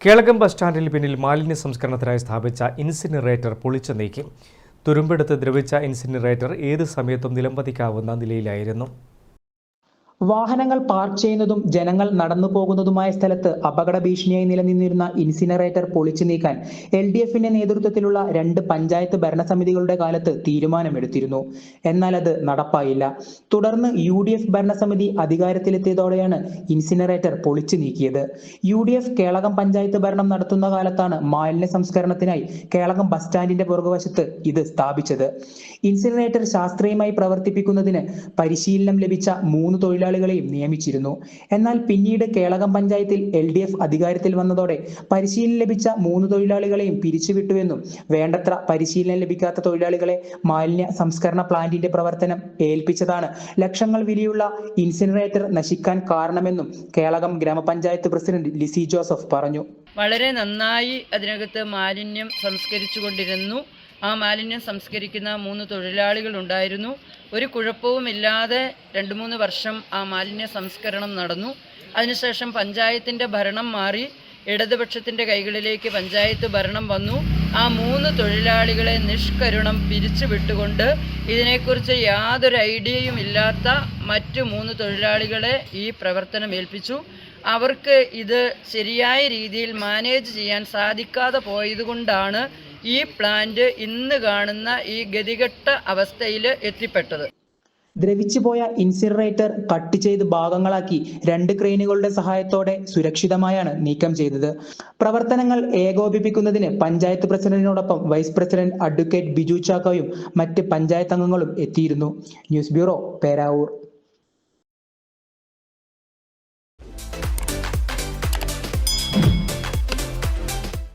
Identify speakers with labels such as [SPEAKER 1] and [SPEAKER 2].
[SPEAKER 1] Kelakam bus സ്റ്റാൻഡിന് പിന്നിൽ മാലിന്യ സംസ്കരണത്തിനായി സ്ഥാപിച്ച ഇൻസിനറേറ്റർ പൊളിച്ചു നീക്കി. തുരുമ്പെടുത്ത് ദ്രവിച്ച ഇൻസിനറേറ്റർ ഏത് സമയത്തും നിലംപതിക്കാവുന്ന നിലയിലായിരുന്നു.
[SPEAKER 2] വാഹനങ്ങൾ പാർക്ക് ചെയ്യുന്നതും ജനങ്ങൾ നടന്നു പോകുന്നതുമായ സ്ഥലത്ത് അപകട ഭീഷണിയായി നിലനിന്നിരുന്ന ഇൻസിനറേറ്റർ പൊളിച്ചു നീക്കാൻ LDFന്റെ നേതൃത്വത്തിലുള്ള 2 പഞ്ചായത്ത് ഭരണസമിതികളുടെ കാലത്ത് തീരുമാനമെടുത്തിരുന്നു. എന്നാൽ അത് നടപ്പായില്ല. തുടർന്ന് UDF ഭരണസമിതി അധികാരത്തിലെത്തിയതോടെയാണ് ഇൻസിനറേറ്റർ പൊളിച്ചു നീക്കിയത്. UDF കേളകം പഞ്ചായത്ത് ഭരണം നടത്തുന്ന കാലത്താണ് മാലിന്യ സംസ്കരണത്തിനായി കേളകം ബസ് സ്റ്റാൻഡിന്റെ പുറകുവശത്ത് ഇത് സ്ഥാപിച്ചത്. ഇൻസിനറേറ്റർ ശാസ്ത്രീയമായി പ്രവർത്തിപ്പിക്കുന്നതിന് പരിശീലനം ലഭിച്ച 3 തൊഴിലാളികളെയും നിയമിച്ചിരുന്നു. എന്നാൽ പിന്നീട് കേളകം പഞ്ചായത്തിൽ LDF അധികാരത്തിൽ വന്നതോടെ പരിശീലനം ലഭിച്ച 3 തൊഴിലാളികളെയും പിരിച്ചുവിട്ടുവെന്നും വേണ്ടത്ര പരിശീലനം ലഭിക്കാത്ത തൊഴിലാളികളെ മാലിന്യ സംസ്കരണ പ്ലാന്റിന്റെ പ്രവർത്തനം ഏൽപ്പിച്ചതാണ് ലക്ഷങ്ങൾ വിലയുള്ള ഇൻസിനറേറ്റർ നശിക്കാൻ കാരണമെന്നും കേളകം ഗ്രാമപഞ്ചായത്ത് പ്രസിഡന്റ് ലിസി ജോസഫ് പറഞ്ഞു.
[SPEAKER 3] വളരെ നന്നായി അതിനകത്ത് മാലിന്യം സംസ്കരിച്ചുകൊണ്ടിരുന്നു. ആ മാലിന്യം സംസ്കരിക്കുന്ന 3 തൊഴിലാളികൾ ഉണ്ടായിരുന്നു. ഒരു കുഴപ്പവുമില്ലാതെ 2-3 വർഷം ആ മാലിന്യ സംസ്കരണം നടന്നു. അതിനുശേഷം പഞ്ചായത്തിൻ്റെ ഭരണം മാറി ഇടതുപക്ഷത്തിൻ്റെ കൈകളിലേക്ക് പഞ്ചായത്ത് ഭരണം വന്നു. ആ 3 തൊഴിലാളികളെ നിഷ്കരുണം പിരിച്ചു വിട്ടുകൊണ്ട് ഇതിനെക്കുറിച്ച് യാതൊരു ഐഡിയയും ഇല്ലാത്ത മറ്റു 3 തൊഴിലാളികളെ ഈ പ്രവർത്തനം ഏൽപ്പിച്ചു. അവർക്ക് ഇത് ശരിയായ രീതിയിൽ മാനേജ് ചെയ്യാൻ സാധിക്കാതെ പോയതുകൊണ്ടാണ് ഈ പ്ലാന്റ് ഇന്ന് കാണുന്ന ഈ ഗതികെട്ട അവസ്ഥയിൽ എത്തിപ്പെട്ടത്.
[SPEAKER 2] ദ്രവിച്ചുപോയ ഇൻസിനറേറ്റർ കട്ട് ചെയ്ത് ഭാഗങ്ങളാക്കി 2 ക്രെയിനുകളുടെ സഹായത്തോടെ സുരക്ഷിതമായാണ് നീക്കം ചെയ്തത്. പ്രവർത്തനങ്ങൾ ഏകോപിപ്പിക്കുന്നതിന് പഞ്ചായത്ത് പ്രസിഡന്റിനോടൊപ്പം വൈസ് പ്രസിഡന്റ് അഡ്വക്കേറ്റ് ബിജു ചാക്കോയും മറ്റ് പഞ്ചായത്ത് അംഗങ്ങളും എത്തിയിരുന്നു. News bureau, Peravoor.